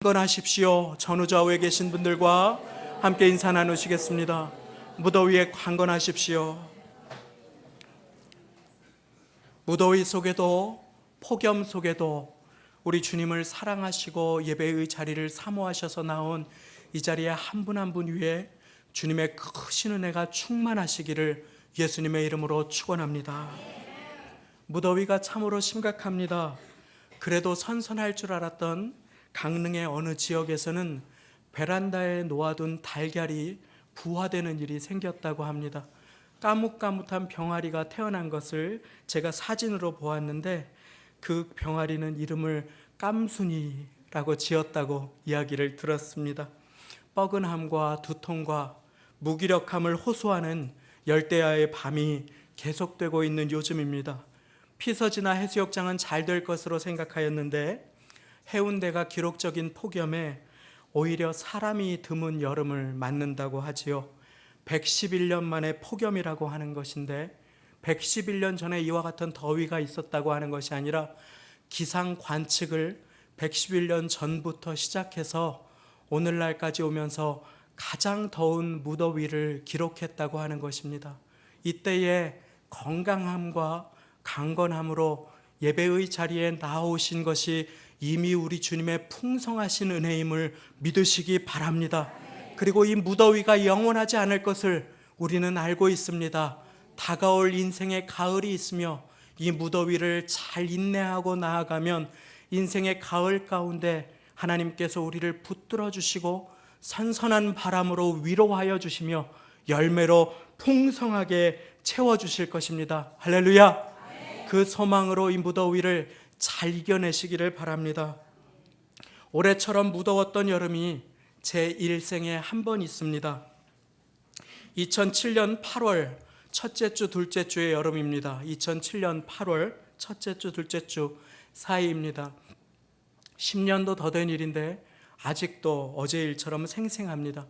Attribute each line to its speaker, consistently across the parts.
Speaker 1: 강건하십시오. 전우좌우에 계신 분들과 함께 인사 나누시겠습니다. 무더위에 강건하십시오. 무더위 속에도, 폭염 속에도 우리 주님을 사랑하시고 예배의 자리를 사모하셔서 나온 이 자리에 한 분 한 분 위에 주님의 크신 은혜가 충만하시기를 예수님의 이름으로 축원합니다. 무더위가 참으로 심각합니다. 그래도 선선할 줄 알았던 강릉의 어느 지역에서는 베란다에 놓아둔 달걀이 부화되는 일이 생겼다고 합니다. 까뭇까뭇한 병아리가 태어난 것을 제가 사진으로 보았는데, 그 병아리는 이름을 깜순이라고 지었다고 이야기를 들었습니다. 뻐근함과 두통과 무기력함을 호소하는 열대야의 밤이 계속되고 있는 요즘입니다. 피서지나 해수욕장은 잘 될 것으로 생각하였는데 해운대가 기록적인 폭염에 오히려 사람이 드문 여름을 맞는다고 하지요. 111년 만에 폭염이라고 하는 것인데, 111년 전에 이와 같은 더위가 있었다고 하는 것이 아니라 기상 관측을 111년 전부터 시작해서 오늘날까지 오면서 가장 더운 무더위를 기록했다고 하는 것입니다. 이때에 건강함과 강건함으로 예배의 자리에 나오신 것이 이미 우리 주님의 풍성하신 은혜임을 믿으시기 바랍니다. 그리고 이 무더위가 영원하지 않을 것을 우리는 알고 있습니다. 다가올 인생의 가을이 있으며 이 무더위를 잘 인내하고 나아가면 인생의 가을 가운데 하나님께서 우리를 붙들어 주시고 선선한 바람으로 위로하여 주시며 열매로 풍성하게 채워주실 것입니다. 할렐루야! 그 소망으로 이 무더위를 잘 이겨내시기를 바랍니다. 올해처럼 무더웠던 여름이 제 일생에 한 번 있습니다. 2007년 8월 첫째 주 둘째 주의 여름입니다. 2007년 8월 첫째 주 둘째 주 사이입니다. 10년도 더 된 일인데 아직도 어제 일처럼 생생합니다.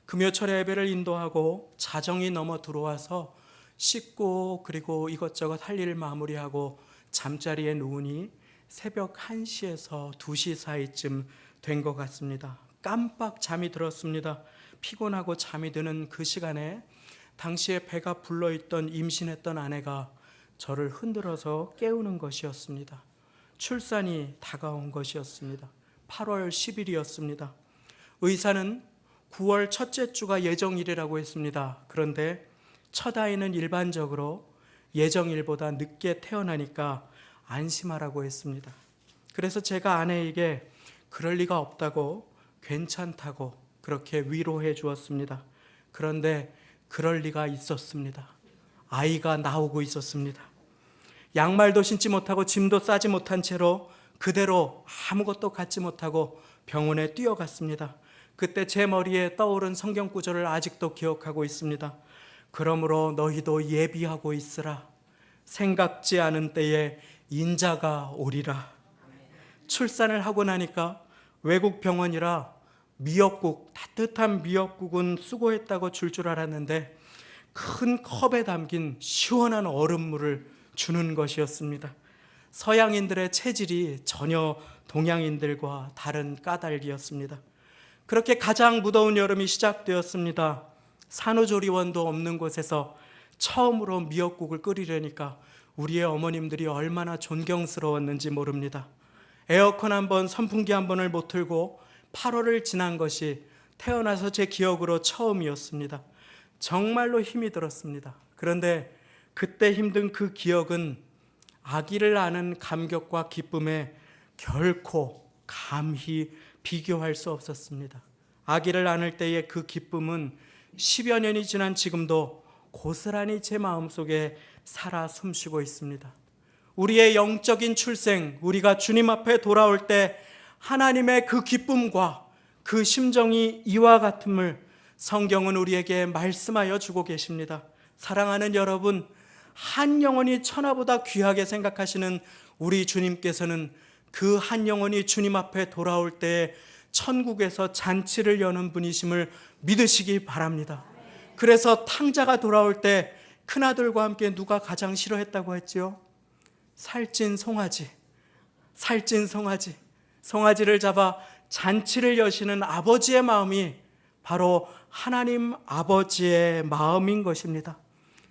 Speaker 1: 금요철에 예배를 인도하고 자정이 넘어 들어와서 씻고 그리고 이것저것 할 일을 마무리하고 잠자리에 누우니 새벽 1시에서 2시 사이쯤 된 것 같습니다. 깜빡 잠이 들었습니다. 피곤하고 잠이 드는 그 시간에 당시에 배가 불러있던 임신했던 아내가 저를 흔들어서 깨우는 것이었습니다. 출산이 다가온 것이었습니다. 8월 10일이었습니다. 의사는 9월 첫째 주가 예정일이라고 했습니다. 그런데 첫 아이는 일반적으로 예정일보다 늦게 태어나니까 안심하라고 했습니다. 그래서 제가 아내에게 그럴 리가 없다고, 괜찮다고 그렇게 위로해 주었습니다. 그런데 그럴 리가 있었습니다. 아이가 나오고 있었습니다. 양말도 신지 못하고 짐도 싸지 못한 채로 그대로 아무것도 갖지 못하고 병원에 뛰어갔습니다. 그때 제 머리에 떠오른 성경 구절을 아직도 기억하고 있습니다. 그러므로 너희도 예비하고 있으라. 생각지 않은 때에 인자가 오리라. 출산을 하고 나니까 외국 병원이라 미역국, 따뜻한 미역국은 수고했다고 줄 알았는데 큰 컵에 담긴 시원한 얼음물을 주는 것이었습니다. 서양인들의 체질이 전혀 동양인들과 다른 까닭이었습니다. 그렇게 가장 무더운 여름이 시작되었습니다. 산후조리원도 없는 곳에서 처음으로 미역국을 끓이려니까 우리의 어머님들이 얼마나 존경스러웠는지 모릅니다. 에어컨 한 번, 선풍기 한 번을 못 틀고 8월을 지난 것이 태어나서 제 기억으로 처음이었습니다. 정말로 힘이 들었습니다. 그런데 그때 힘든 그 기억은 아기를 아는 감격과 기쁨에 결코 감히 비교할 수 없었습니다. 아기를 안을 때의 그 기쁨은 10여 년이 지난 지금도 고스란히 제 마음속에 살아 숨쉬고 있습니다. 우리의 영적인 출생, 우리가 주님 앞에 돌아올 때 하나님의 그 기쁨과 그 심정이 이와 같음을 성경은 우리에게 말씀하여 주고 계십니다. 사랑하는 여러분, 한 영혼이 천하보다 귀하게 생각하시는 우리 주님께서는 그 한 영혼이 주님 앞에 돌아올 때 천국에서 잔치를 여는 분이심을 믿으시기 바랍니다. 그래서 탕자가 돌아올 때 큰아들과 함께 누가 가장 싫어했다고 했지요? 살찐 송아지. 송아지를 잡아 잔치를 여시는 아버지의 마음이 바로 하나님 아버지의 마음인 것입니다.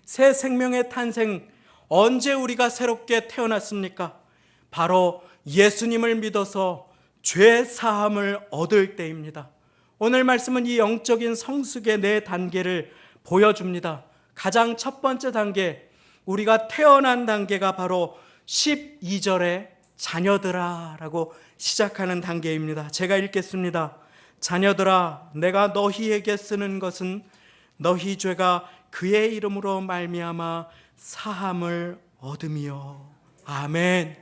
Speaker 1: 새 생명의 탄생, 언제 우리가 새롭게 태어났습니까? 바로 예수님을 믿어서 죄 사함을 얻을 때입니다. 오늘 말씀은 이 영적인 성숙의 네 단계를 보여줍니다. 가장 첫 번째 단계, 우리가 태어난 단계가 바로 12절에 자녀들아 라고 시작하는 단계입니다. 제가 읽겠습니다. 자녀들아, 내가 너희에게 쓰는 것은 너희 죄가 그의 이름으로 말미암아 사함을 얻음이요. 아멘.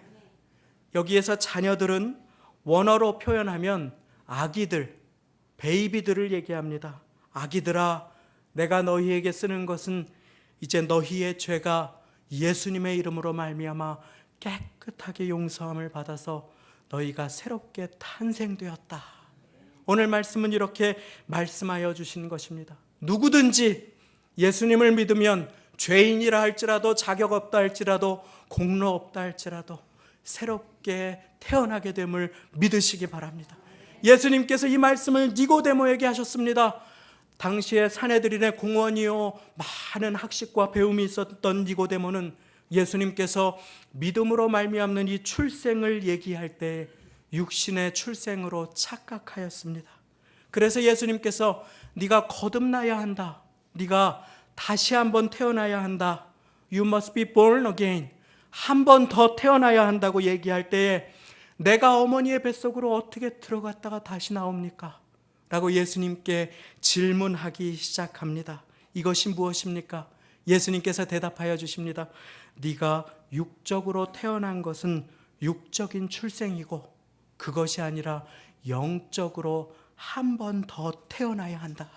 Speaker 1: 여기에서 자녀들은 원어로 표현하면 아기들, 베이비들을 얘기합니다. 아기들아, 내가 너희에게 쓰는 것은 이제 너희의 죄가 예수님의 이름으로 말미암아 깨끗하게 용서함을 받아서 너희가 새롭게 탄생되었다. 오늘 말씀은 이렇게 말씀하여 주신 것입니다. 누구든지 예수님을 믿으면 죄인이라 할지라도 자격 없다 할지라도 공로 없다 할지라도 새롭게 태어나게 됨을 믿으시기 바랍니다. 예수님께서 이 말씀을 니고데모에게 하셨습니다. 당시에 사내들인의 공원이요 많은 학식과 배움이 있었던 니고데모는 예수님께서 믿음으로 말미암는 이 출생을 얘기할 때 육신의 출생으로 착각하였습니다. 그래서 예수님께서 네가 거듭나야 한다. 네가 다시 한번 태어나야 한다. You must be born again. 한 번 더 태어나야 한다고 얘기할 때에 내가 어머니의 뱃속으로 어떻게 들어갔다가 다시 나옵니까? 라고 예수님께 질문하기 시작합니다. 이것이 무엇입니까? 예수님께서 대답하여 주십니다. 네가 육적으로 태어난 것은 육적인 출생이고 그것이 아니라 영적으로 한 번 더 태어나야 한다.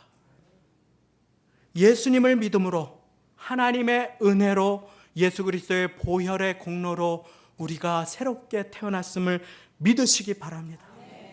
Speaker 1: 예수님을 믿음으로 하나님의 은혜로 예수 그리스도의 보혈의 공로로 우리가 새롭게 태어났음을 믿으시기 바랍니다.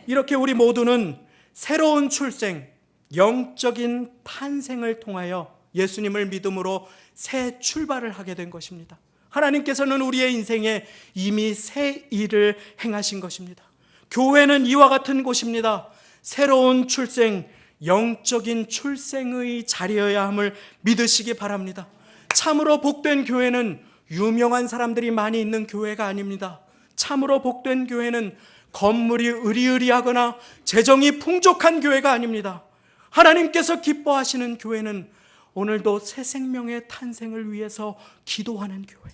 Speaker 1: 이렇게 우리 모두는 새로운 출생, 영적인 탄생을 통하여 예수님을 믿음으로 새 출발을 하게 된 것입니다. 하나님께서는 우리의 인생에 이미 새 일을 행하신 것입니다. 교회는 이와 같은 곳입니다. 새로운 출생, 영적인 출생의 자리여야 함을 믿으시기 바랍니다. 참으로 복된 교회는 유명한 사람들이 많이 있는 교회가 아닙니다. 참으로 복된 교회는 건물이 으리으리하거나 재정이 풍족한 교회가 아닙니다. 하나님께서 기뻐하시는 교회는 오늘도 새 생명의 탄생을 위해서 기도하는 교회.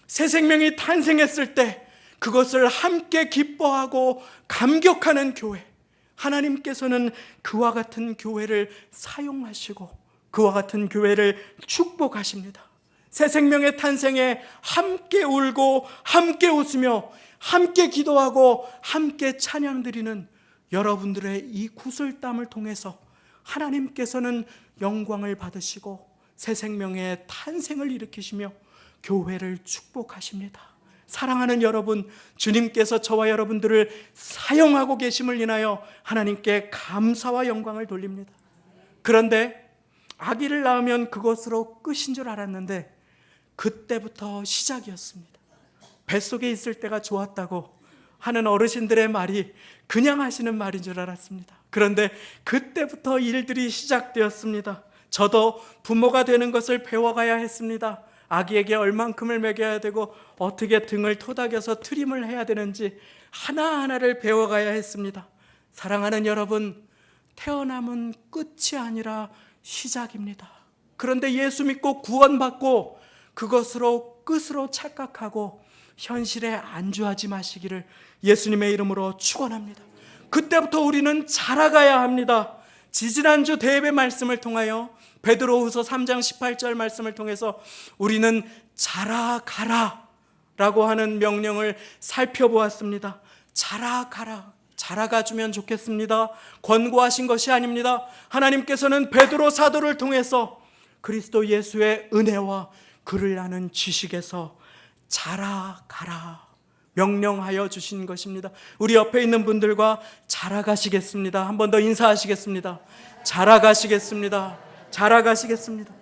Speaker 1: 새 생명이 탄생했을 때 그것을 함께 기뻐하고 감격하는 교회. 하나님께서는 그와 같은 교회를 사용하시고 그와 같은 교회를 축복하십니다. 새 생명의 탄생에 함께 울고 함께 웃으며 함께 기도하고 함께 찬양드리는 여러분들의 이 구슬땀을 통해서 하나님께서는 영광을 받으시고 새 생명의 탄생을 일으키시며 교회를 축복하십니다. 사랑하는 여러분, 주님께서 저와 여러분들을 사용하고 계심을 인하여 하나님께 감사와 영광을 돌립니다. 그런데 아기를 낳으면 그것으로 끝인 줄 알았는데 그때부터 시작이었습니다. 뱃속에 있을 때가 좋았다고 하는 어르신들의 말이 그냥 하시는 말인 줄 알았습니다. 그런데 그때부터 일들이 시작되었습니다. 저도 부모가 되는 것을 배워가야 했습니다. 아기에게 얼만큼을 먹여야 되고 어떻게 등을 토닥여서 트림을 해야 되는지 하나하나를 배워가야 했습니다. 사랑하는 여러분, 태어남은 끝이 아니라 시작입니다. 그런데 예수 믿고 구원받고 그것으로 끝으로 착각하고 현실에 안주하지 마시기를 예수님의 이름으로 축원합니다. 그때부터 우리는 자라가야 합니다. 지지난주 대예배 말씀을 통하여 베드로후서 3장 18절 말씀을 통해서 우리는 자라가라 라고 하는 명령을 살펴보았습니다. 자라가라, 자라가주면 좋겠습니다. 권고하신 것이 아닙니다. 하나님께서는 베드로 사도를 통해서 그리스도 예수의 은혜와 그를 아는 지식에서 자라가라 명령하여 주신 것입니다. 우리 옆에 있는 분들과 자라가시겠습니다. 한 번 더 인사하시겠습니다. 자라가시겠습니다. 자라가시겠습니다.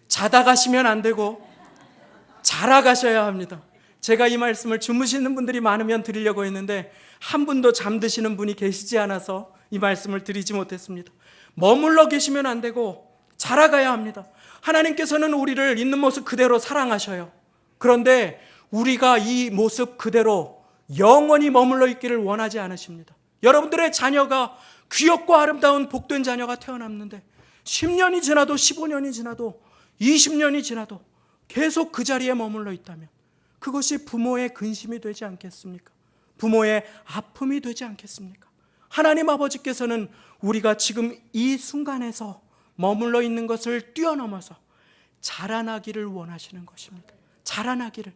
Speaker 1: 자다 가시면 안 되고 자라가셔야 합니다. 제가 이 말씀을 주무시는 분들이 많으면 드리려고 했는데 한 분도 잠드시는 분이 계시지 않아서 이 말씀을 드리지 못했습니다. 머물러 계시면 안 되고 자라가야 합니다. 하나님께서는 우리를 있는 모습 그대로 사랑하셔요. 그런데 우리가 이 모습 그대로 영원히 머물러 있기를 원하지 않으십니다. 여러분들의 자녀가 귀엽고 아름다운 복된 자녀가 태어났는데 10년이 지나도 15년이 지나도 20년이 지나도 계속 그 자리에 머물러 있다면 그것이 부모의 근심이 되지 않겠습니까? 부모의 아픔이 되지 않겠습니까? 하나님 아버지께서는 우리가 지금 이 순간에서 머물러 있는 것을 뛰어넘어서 자라나기를 원하시는 것입니다. 자라나기를.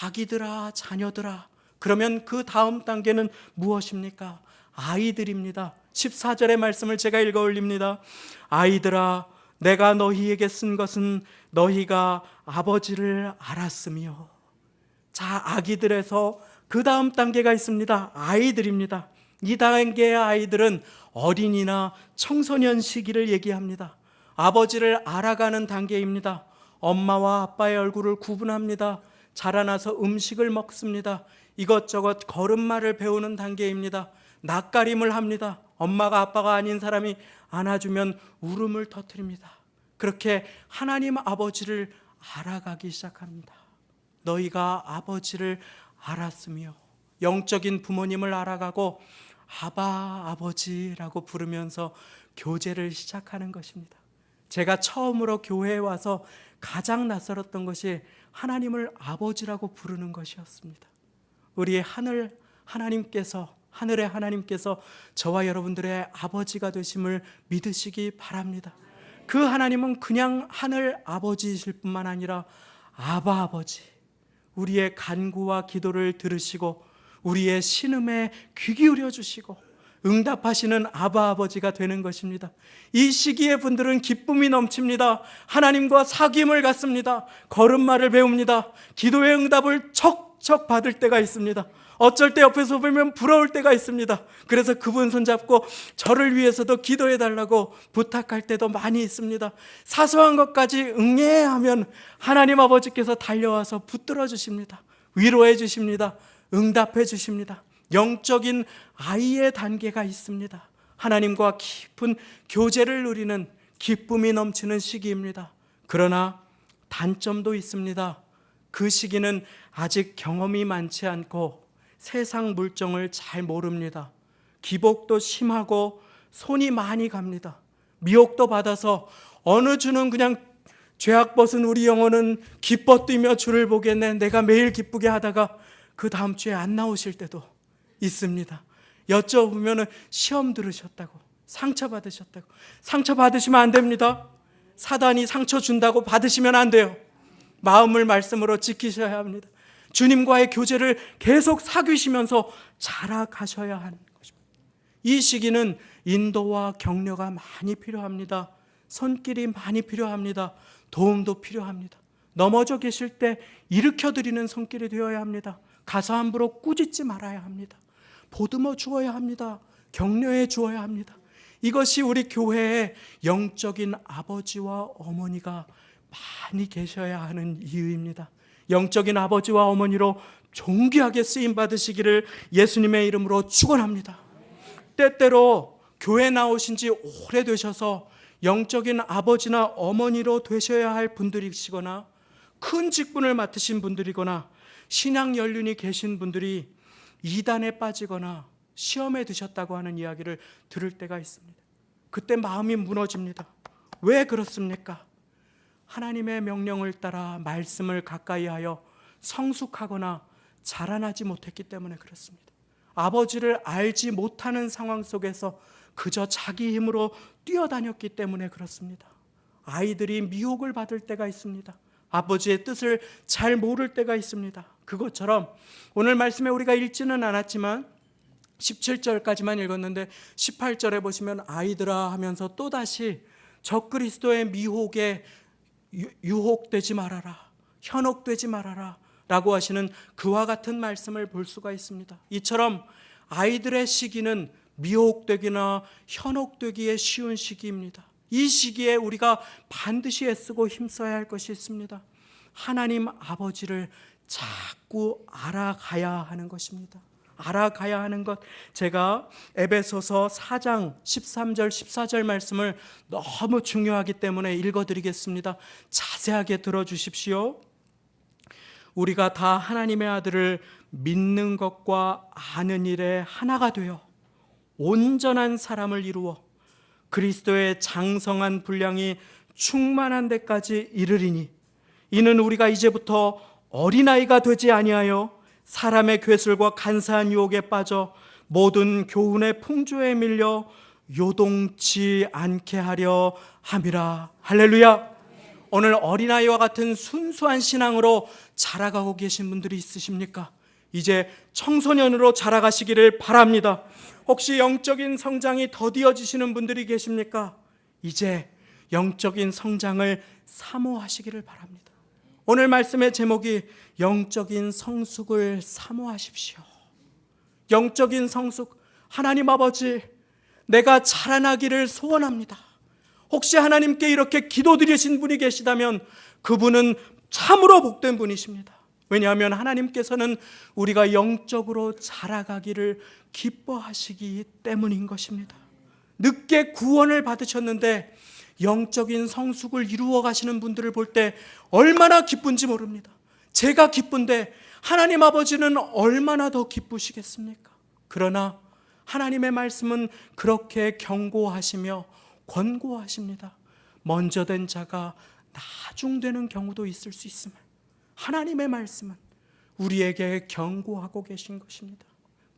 Speaker 1: 아기들아, 자녀들아. 그러면 그 다음 단계는 무엇입니까? 아이들입니다. 14절의 말씀을 제가 읽어 올립니다. 아이들아, 내가 너희에게 쓴 것은 너희가 아버지를 알았으며. 자, 아기들에서 그 다음 단계가 있습니다. 아이들입니다. 이 단계의 아이들은 어린이나 청소년 시기를 얘기합니다. 아버지를 알아가는 단계입니다. 엄마와 아빠의 얼굴을 구분합니다. 자라나서 음식을 먹습니다. 이것저것 걸음마를 배우는 단계입니다. 낯가림을 합니다. 엄마가 아빠가 아닌 사람이 안아주면 울음을 터뜨립니다. 그렇게 하나님 아버지를 알아가기 시작합니다. 너희가 아버지를 알았으며, 영적인 부모님을 알아가고 아바 아버지라고 부르면서 교제를 시작하는 것입니다. 제가 처음으로 교회에 와서 가장 낯설었던 것이 하나님을 아버지라고 부르는 것이었습니다. 우리 하늘의 하나님께서 저와 여러분들의 아버지가 되심을 믿으시기 바랍니다. 그 하나님은 그냥 하늘 아버지이실 뿐만 아니라 아바 아버지, 우리의 간구와 기도를 들으시고 우리의 신음에 귀 기울여 주시고 응답하시는 아바 아버지가 되는 것입니다. 이 시기에 분들은 기쁨이 넘칩니다. 하나님과 사귐을 갖습니다. 걸음마를 배웁니다. 기도의 응답을 척척 받을 때가 있습니다. 어쩔 때 옆에서 보면 부러울 때가 있습니다. 그래서 그분 손잡고 저를 위해서도 기도해 달라고 부탁할 때도 많이 있습니다. 사소한 것까지 응애하면 하나님 아버지께서 달려와서 붙들어 주십니다. 위로해 주십니다. 응답해 주십니다. 영적인 아이의 단계가 있습니다. 하나님과 깊은 교제를 누리는 기쁨이 넘치는 시기입니다. 그러나 단점도 있습니다. 그 시기는 아직 경험이 많지 않고 세상 물정을 잘 모릅니다. 기복도 심하고 손이 많이 갑니다. 미혹도 받아서 어느 주는 그냥 죄악 벗은 우리 영혼은 기뻐 뛰며 주를 보겠네, 내가 매일 기쁘게 하다가 그 다음 주에 안 나오실 때도 있습니다. 여쭤보면 시험 들으셨다고, 상처 받으셨다고. 상처 받으시면 안 됩니다. 사단이 상처 준다고 받으시면 안 돼요. 마음을 말씀으로 지키셔야 합니다. 주님과의 교제를 계속 사귀시면서 자라가셔야 하는 것입니다. 이 시기는 인도와 격려가 많이 필요합니다. 손길이 많이 필요합니다. 도움도 필요합니다. 넘어져 계실 때 일으켜드리는 손길이 되어야 합니다. 가서 함부로 꾸짖지 말아야 합니다. 보듬어 주어야 합니다. 격려해 주어야 합니다. 이것이 우리 교회에 영적인 아버지와 어머니가 많이 계셔야 하는 이유입니다. 영적인 아버지와 어머니로 존귀하게 쓰임 받으시기를 예수님의 이름으로 축원합니다. 때때로 교회 나오신 지 오래되셔서 영적인 아버지나 어머니로 되셔야 할 분들이시거나 큰 직분을 맡으신 분들이거나 신앙 연륜이 계신 분들이 이단에 빠지거나 시험에 드셨다고 하는 이야기를 들을 때가 있습니다. 그때 마음이 무너집니다. 왜 그렇습니까? 하나님의 명령을 따라 말씀을 가까이 하여 성숙하거나 자라나지 못했기 때문에 그렇습니다. 아버지를 알지 못하는 상황 속에서 그저 자기 힘으로 뛰어다녔기 때문에 그렇습니다. 아이들이 미혹을 받을 때가 있습니다. 아버지의 뜻을 잘 모를 때가 있습니다. 그것처럼 오늘 말씀에 우리가 읽지는 않았지만 17절까지만 읽었는데 18절에 보시면 아이들아 하면서 또다시 적그리스도의 미혹에 유혹되지 말아라, 현혹되지 말아라 라고 하시는 그와 같은 말씀을 볼 수가 있습니다. 이처럼 아이들의 시기는 미혹되기나 현혹되기에 쉬운 시기입니다. 이 시기에 우리가 반드시 애쓰고 힘써야 할 것이 있습니다. 하나님 아버지를 자꾸 알아가야 하는 것입니다. 알아가야 하는 것, 제가 에베소서 4장 13절 14절 말씀을 너무 중요하기 때문에 읽어드리겠습니다. 자세하게 들어주십시오. 우리가 다 하나님의 아들을 믿는 것과 아는 일에 하나가 되어 온전한 사람을 이루어 그리스도의 장성한 분량이 충만한 데까지 이르리니, 이는 우리가 이제부터 어린아이가 되지 아니하여 사람의 괴술과 간사한 유혹에 빠져 모든 교훈의 풍조에 밀려 요동치 않게 하려 함이라. 할렐루야. 오늘 어린아이와 같은 순수한 신앙으로 자라가고 계신 분들이 있으십니까? 이제 청소년으로 자라가시기를 바랍니다. 혹시 영적인 성장이 더디어지시는 분들이 계십니까? 이제 영적인 성장을 사모하시기를 바랍니다. 오늘 말씀의 제목이 영적인 성숙을 사모하십시오. 영적인 성숙, 하나님 아버지, 내가 자라나기를 소원합니다. 혹시 하나님께 이렇게 기도드리신 분이 계시다면 그분은 참으로 복된 분이십니다. 왜냐하면 하나님께서는 우리가 영적으로 자라가기를 기뻐하시기 때문인 것입니다. 늦게 구원을 받으셨는데 영적인 성숙을 이루어 가시는 분들을 볼 때 얼마나 기쁜지 모릅니다. 제가 기쁜데 하나님 아버지는 얼마나 더 기쁘시겠습니까? 그러나 하나님의 말씀은 그렇게 경고하시며 권고하십니다. 먼저 된 자가 나중되는 경우도 있을 수 있음을 하나님의 말씀은 우리에게 경고하고 계신 것입니다.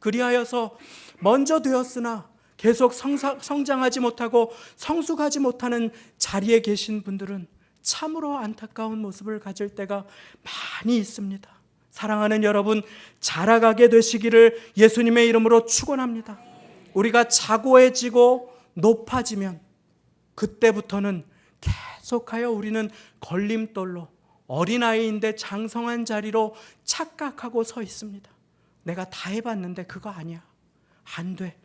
Speaker 1: 그리하여서 먼저 되었으나 계속 성장하지 못하고 성숙하지 못하는 자리에 계신 분들은 참으로 안타까운 모습을 가질 때가 많이 있습니다. 사랑하는 여러분, 자라가게 되시기를 예수님의 이름으로 축원합니다. 우리가 자고해지고 높아지면 그때부터는 계속하여 우리는 걸림돌로 어린아이인데 장성한 자리로 착각하고 서 있습니다. 내가 다 해봤는데 그거 아니야. 안 돼.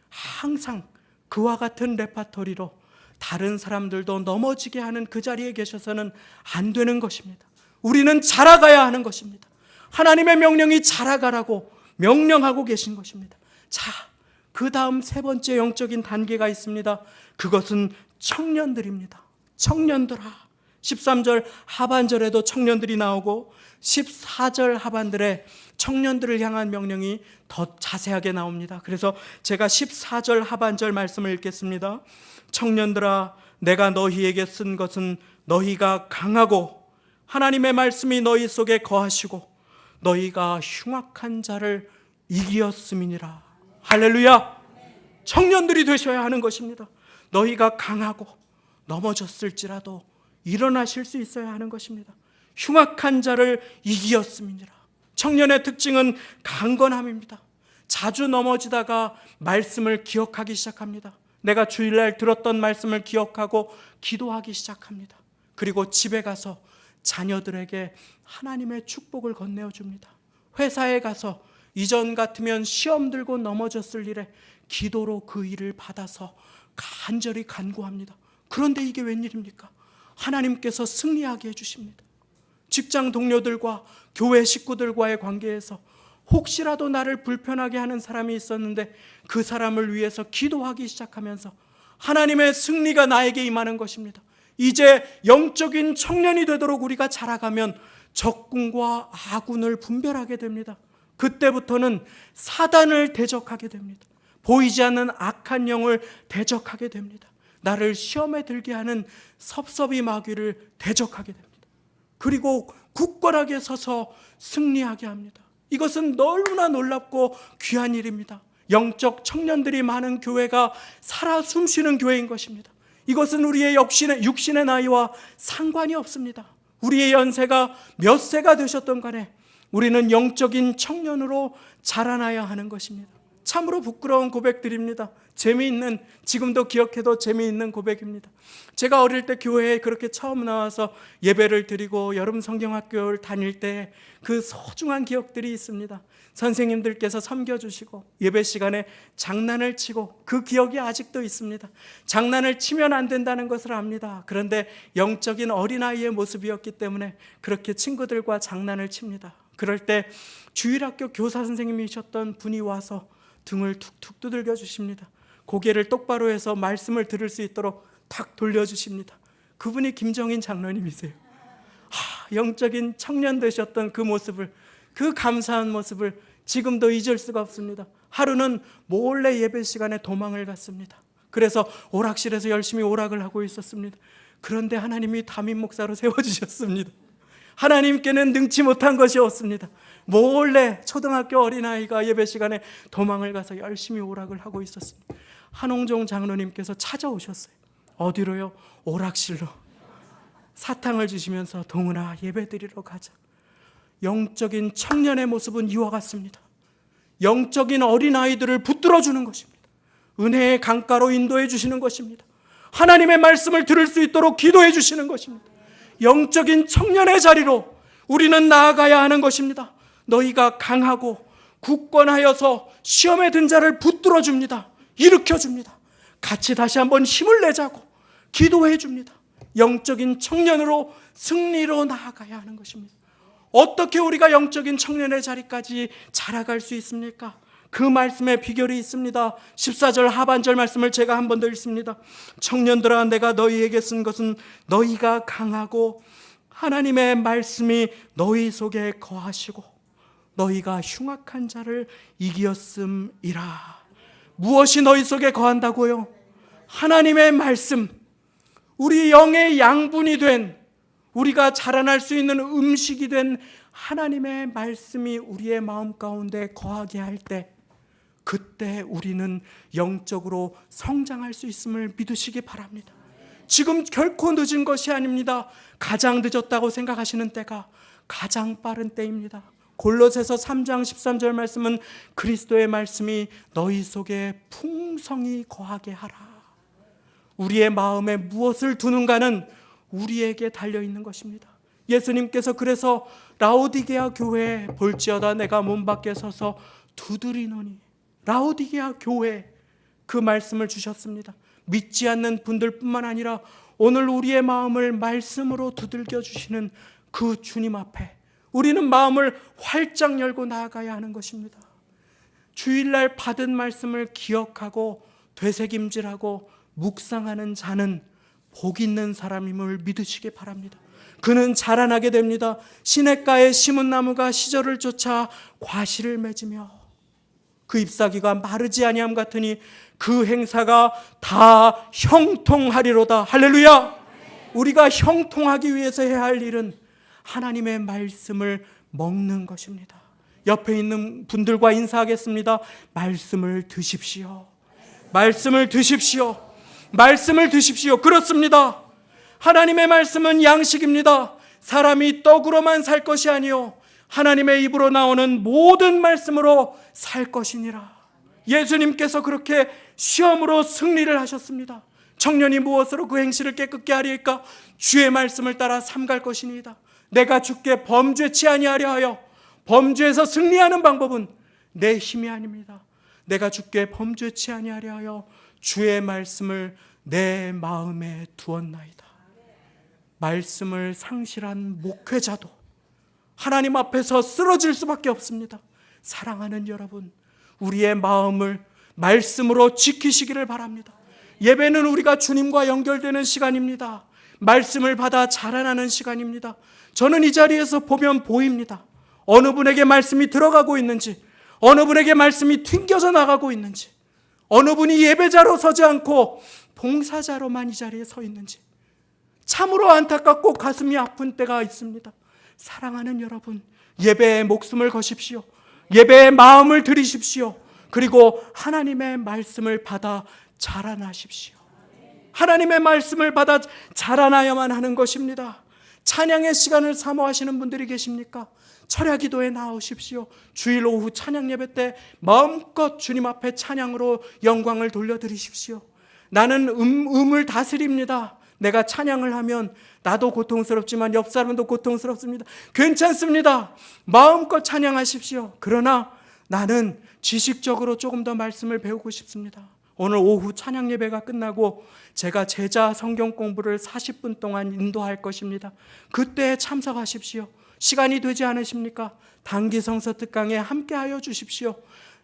Speaker 1: 항상 그와 같은 레파토리로 다른 사람들도 넘어지게 하는 그 자리에 계셔서는 안 되는 것입니다. 우리는 자라가야 하는 것입니다. 하나님의 명령이 자라가라고 명령하고 계신 것입니다. 자, 그 다음 세 번째 영적인 단계가 있습니다. 그것은 청년들입니다. 청년들아. 13절 하반절에도 청년들이 나오고 14절 하반절에 청년들을 향한 명령이 더 자세하게 나옵니다. 그래서 제가 14절 하반절 말씀을 읽겠습니다. 청년들아, 내가 너희에게 쓴 것은 너희가 강하고 하나님의 말씀이 너희 속에 거하시고 너희가 흉악한 자를 이기었음이니라. 할렐루야. 청년들이 되셔야 하는 것입니다. 너희가 강하고 넘어졌을지라도 일어나실 수 있어야 하는 것입니다. 흉악한 자를 이기었음이니라. 청년의 특징은 강건함입니다. 자주 넘어지다가 말씀을 기억하기 시작합니다. 내가 주일날 들었던 말씀을 기억하고 기도하기 시작합니다. 그리고 집에 가서 자녀들에게 하나님의 축복을 건네어 줍니다. 회사에 가서 이전 같으면 시험 들고 넘어졌을 일에 기도로 그 일을 받아서 간절히 간구합니다. 그런데 이게 웬일입니까? 하나님께서 승리하게 해주십니다. 직장 동료들과 교회 식구들과의 관계에서 혹시라도 나를 불편하게 하는 사람이 있었는데 그 사람을 위해서 기도하기 시작하면서 하나님의 승리가 나에게 임하는 것입니다. 이제 영적인 청년이 되도록 우리가 자라가면 적군과 아군을 분별하게 됩니다. 그때부터는 사단을 대적하게 됩니다. 보이지 않는 악한 영을 대적하게 됩니다. 나를 시험에 들게 하는 섭섭이 마귀를 대적하게 됩니다. 그리고 굳건하게 서서 승리하게 합니다. 이것은 너무나 놀랍고 귀한 일입니다. 영적 청년들이 많은 교회가 살아 숨쉬는 교회인 것입니다. 이것은 우리의 육신의 나이와 상관이 없습니다. 우리의 연세가 몇 세가 되셨던 간에 우리는 영적인 청년으로 자라나야 하는 것입니다. 참으로 부끄러운 고백들입니다. 재미있는, 지금도 기억해도 재미있는 고백입니다. 제가 어릴 때 교회에 그렇게 처음 나와서 예배를 드리고 여름 성경학교를 다닐 때 그 소중한 기억들이 있습니다. 선생님들께서 섬겨주시고 예배 시간에 장난을 치고 그 기억이 아직도 있습니다. 장난을 치면 안 된다는 것을 압니다. 그런데 영적인 어린아이의 모습이었기 때문에 그렇게 친구들과 장난을 칩니다. 그럴 때 주일학교 교사 선생님이셨던 분이 와서 등을 툭툭 두들겨 주십니다. 고개를 똑바로 해서 말씀을 들을 수 있도록 탁 돌려주십니다. 그분이 김정인 장로님이세요. 영적인 청년 되셨던 그 모습을, 그 감사한 모습을 지금도 잊을 수가 없습니다. 하루는 몰래 예배 시간에 도망을 갔습니다. 그래서 오락실에서 열심히 오락을 하고 있었습니다. 그런데 하나님이 담임 목사로 세워주셨습니다. 하나님께는 능치 못한 것이 없습니다. 몰래 초등학교 어린아이가 예배 시간에 도망을 가서 열심히 오락을 하고 있었습니다. 한홍종 장로님께서 찾아오셨어요. 어디로요? 오락실로. 사탕을 주시면서 동훈아, 예배 드리러 가자. 영적인 청년의 모습은 이와 같습니다. 영적인 어린아이들을 붙들어주는 것입니다. 은혜의 강가로 인도해 주시는 것입니다. 하나님의 말씀을 들을 수 있도록 기도해 주시는 것입니다. 영적인 청년의 자리로 우리는 나아가야 하는 것입니다. 너희가 강하고 굳건하여서 시험에 든 자를 붙들어 줍니다. 일으켜 줍니다. 같이 다시 한번 힘을 내자고 기도해 줍니다. 영적인 청년으로 승리로 나아가야 하는 것입니다. 어떻게 우리가 영적인 청년의 자리까지 자라갈 수 있습니까? 그 말씀에 비결이 있습니다. 14절 하반절 말씀을 제가 한 번 더 읽습니다. 청년들아, 내가 너희에게 쓴 것은 너희가 강하고 하나님의 말씀이 너희 속에 거하시고 너희가 흉악한 자를 이기었음이라. 무엇이 너희 속에 거한다고요? 하나님의 말씀, 우리 영의 양분이 된, 우리가 자라날 수 있는 음식이 된 하나님의 말씀이 우리의 마음 가운데 거하게 할 때, 그때 우리는 영적으로 성장할 수 있음을 믿으시기 바랍니다. 지금 결코 늦은 것이 아닙니다. 가장 늦었다고 생각하시는 때가 가장 빠른 때입니다. 골로새서 3장 13절 말씀은 그리스도의 말씀이 너희 속에 풍성히 거하게 하라. 우리의 마음에 무엇을 두는가는 우리에게 달려있는 것입니다. 예수님께서 그래서 라오디게아 교회에 볼지어다 내가 문 밖에 서서 두드리노니, 라오디게아 교회 그 말씀을 주셨습니다. 믿지 않는 분들뿐만 아니라 오늘 우리의 마음을 말씀으로 두들겨 주시는 그 주님 앞에 우리는 마음을 활짝 열고 나아가야 하는 것입니다. 주일날 받은 말씀을 기억하고 되새김질하고 묵상하는 자는 복 있는 사람임을 믿으시기 바랍니다. 그는 자라나게 됩니다. 시냇가에 심은 나무가 시절을 쫓아 과실을 맺으며 그 잎사귀가 마르지 아니함 같으니 그 행사가 다 형통하리로다. 할렐루야. 우리가 형통하기 위해서 해야 할 일은 하나님의 말씀을 먹는 것입니다. 옆에 있는 분들과 인사하겠습니다. 말씀을 드십시오. 말씀을 드십시오. 말씀을 드십시오. 그렇습니다. 하나님의 말씀은 양식입니다. 사람이 떡으로만 살 것이 아니요 하나님의 입으로 나오는 모든 말씀으로 살 것이니라. 예수님께서 그렇게 시험으로 승리를 하셨습니다. 청년이 무엇으로 그 행실을 깨끗게 하리까? 주의 말씀을 따라 삼갈 것이니이다. 내가 주께 범죄치 아니하려 하여, 범죄에서 승리하는 방법은 내 힘이 아닙니다. 내가 주께 범죄치 아니하려 하여 주의 말씀을 내 마음에 두었나이다. 말씀을 상실한 목회자도 하나님 앞에서 쓰러질 수밖에 없습니다. 사랑하는 여러분, 우리의 마음을 말씀으로 지키시기를 바랍니다. 예배는 우리가 주님과 연결되는 시간입니다. 말씀을 받아 자라나는 시간입니다. 저는 이 자리에서 보면 보입니다. 어느 분에게 말씀이 들어가고 있는지, 어느 분에게 말씀이 튕겨져 나가고 있는지, 어느 분이 예배자로 서지 않고 봉사자로만 이 자리에 서 있는지 참으로 안타깝고 가슴이 아픈 때가 있습니다. 사랑하는 여러분, 예배에 목숨을 거십시오. 예배에 마음을 들이십시오. 그리고 하나님의 말씀을 받아 자라나십시오. 하나님의 말씀을 받아 자라나야만 하는 것입니다. 찬양의 시간을 사모하시는 분들이 계십니까? 철야 기도에 나오십시오. 주일 오후 찬양 예배 때 마음껏 주님 앞에 찬양으로 영광을 돌려드리십시오. 나는 음을 다스립니다. 내가 찬양을 하면 나도 고통스럽지만 옆 사람도 고통스럽습니다. 괜찮습니다. 마음껏 찬양하십시오. 그러나 나는 지식적으로 조금 더 말씀을 배우고 싶습니다. 오늘 오후 찬양 예배가 끝나고 제가 제자 성경 공부를 40분 동안 인도할 것입니다. 그때 참석하십시오. 시간이 되지 않으십니까? 단기 성서 특강에 함께하여 주십시오.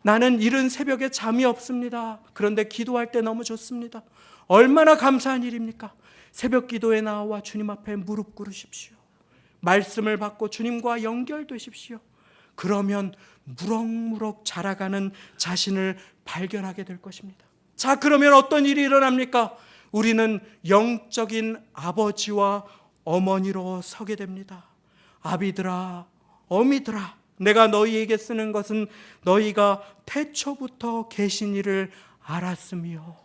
Speaker 1: 나는 이른 새벽에 잠이 없습니다. 그런데 기도할 때 너무 좋습니다. 얼마나 감사한 일입니까? 새벽 기도에 나와 주님 앞에 무릎 꿇으십시오. 말씀을 받고 주님과 연결되십시오. 그러면 무럭무럭 자라가는 자신을 발견하게 될 것입니다. 자, 그러면 어떤 일이 일어납니까? 우리는 영적인 아버지와 어머니로 서게 됩니다. 아비들아, 어미들아, 내가 너희에게 쓰는 것은 너희가 태초부터 계신 이를 알았으며,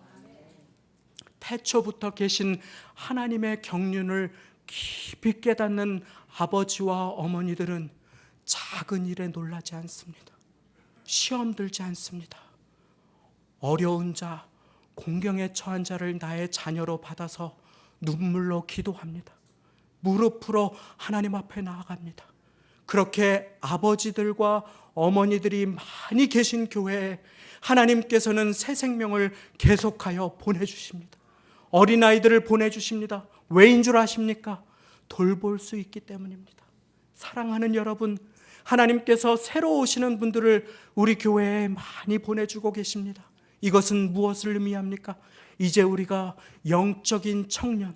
Speaker 1: 태초부터 계신 하나님의 경륜을 깊이 깨닫는 아버지와 어머니들은 작은 일에 놀라지 않습니다. 시험 들지 않습니다. 어려운 자, 공경에 처한 자를 나의 자녀로 받아서 눈물로 기도합니다. 무릎으로 하나님 앞에 나아갑니다. 그렇게 아버지들과 어머니들이 많이 계신 교회에 하나님께서는 새 생명을 계속하여 보내주십니다. 어린아이들을 보내주십니다. 왜인 줄 아십니까? 돌볼 수 있기 때문입니다. 사랑하는 여러분, 하나님께서 새로 오시는 분들을 우리 교회에 많이 보내주고 계십니다. 이것은 무엇을 의미합니까? 이제 우리가 영적인 청년,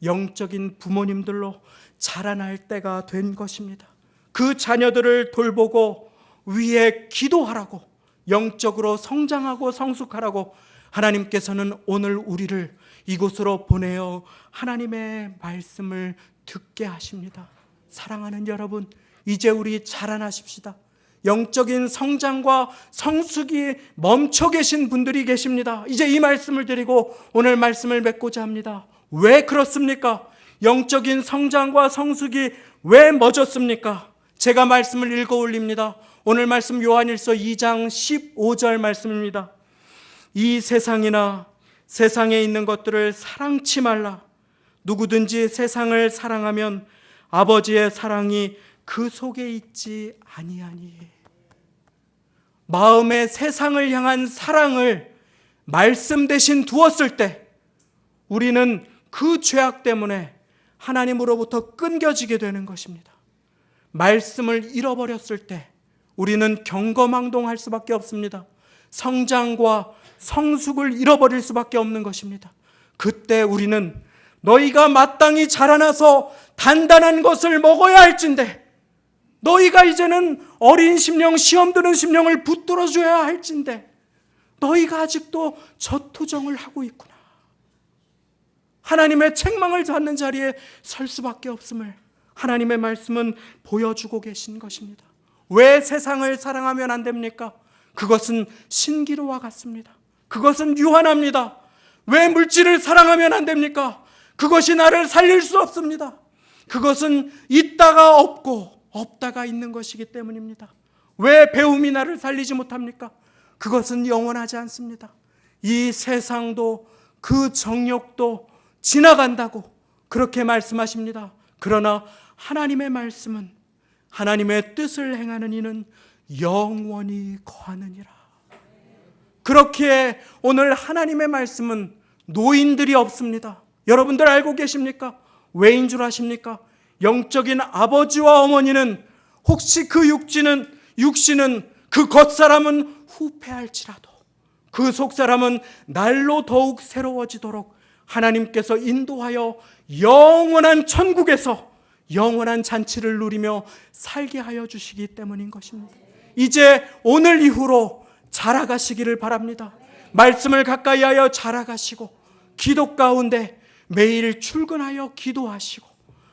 Speaker 1: 영적인 부모님들로 자라날 때가 된 것입니다. 그 자녀들을 돌보고 위에 기도하라고, 영적으로 성장하고 성숙하라고 하나님께서는 오늘 우리를 이곳으로 보내어 하나님의 말씀을 듣게 하십니다. 사랑하는 여러분, 이제 우리 자라나십시다. 영적인 성장과 성숙이 멈춰 계신 분들이 계십니다. 이제 이 말씀을 드리고 오늘 말씀을 맺고자 합니다. 왜 그렇습니까? 영적인 성장과 성숙이 왜 멎었습니까? 제가 말씀을 읽어 올립니다. 오늘 말씀 요한일서 2장 15절 말씀입니다. 이 세상이나 세상에 있는 것들을 사랑치 말라. 누구든지 세상을 사랑하면 아버지의 사랑이 그 속에 있지 아니하니. 마음에 세상을 향한 사랑을 말씀 대신 두었을 때 우리는 그 죄악 때문에 하나님으로부터 끊겨지게 되는 것입니다. 말씀을 잃어버렸을 때 우리는 경거망동할 수밖에 없습니다. 성장과 성숙을 잃어버릴 수밖에 없는 것입니다. 그때 우리는 너희가 마땅히 자라나서 단단한 것을 먹어야 할진대, 너희가 이제는 어린 심령, 시험 드는 심령을 붙들어줘야 할진대 너희가 아직도 저투정을 하고 있구나. 하나님의 책망을 받는 자리에 설 수밖에 없음을 하나님의 말씀은 보여주고 계신 것입니다. 왜 세상을 사랑하면 안 됩니까? 그것은 신기루와 같습니다. 그것은 유한합니다. 왜 물질을 사랑하면 안 됩니까? 그것이 나를 살릴 수 없습니다. 그것은 있다가 없고 없다가 있는 것이기 때문입니다. 왜 배움이 나를 살리지 못합니까? 그것은 영원하지 않습니다. 이 세상도 그 정욕도 지나간다고 그렇게 말씀하십니다. 그러나 하나님의 말씀은, 하나님의 뜻을 행하는 이는 영원히 거하느니라. 그렇게 오늘 하나님의 말씀은 노인들이 없습니다. 여러분들 알고 계십니까? 왜인 줄 아십니까? 영적인 아버지와 어머니는 혹시 그 육신은 그 겉사람은 후패할지라도 그 속사람은 날로 더욱 새로워지도록 하나님께서 인도하여 영원한 천국에서 영원한 잔치를 누리며 살게 하여 주시기 때문인 것입니다. 이제 오늘 이후로 자라가시기를 바랍니다. 말씀을 가까이 하여 자라가시고 기도 가운데 매일 출근하여 기도하시고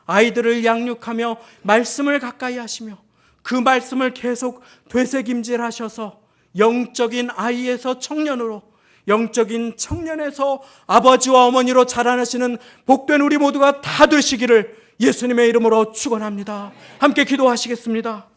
Speaker 1: 아이들을 양육하며 말씀을 가까이 하시며 그 말씀을 계속 되새김질하셔서 영적인 아이에서 청년으로, 영적인 청년에서 아버지와 어머니로 자라나시는 복된 우리 모두가 다 되시기를 예수님의 이름으로 축원합니다. 함께 기도하시겠습니다.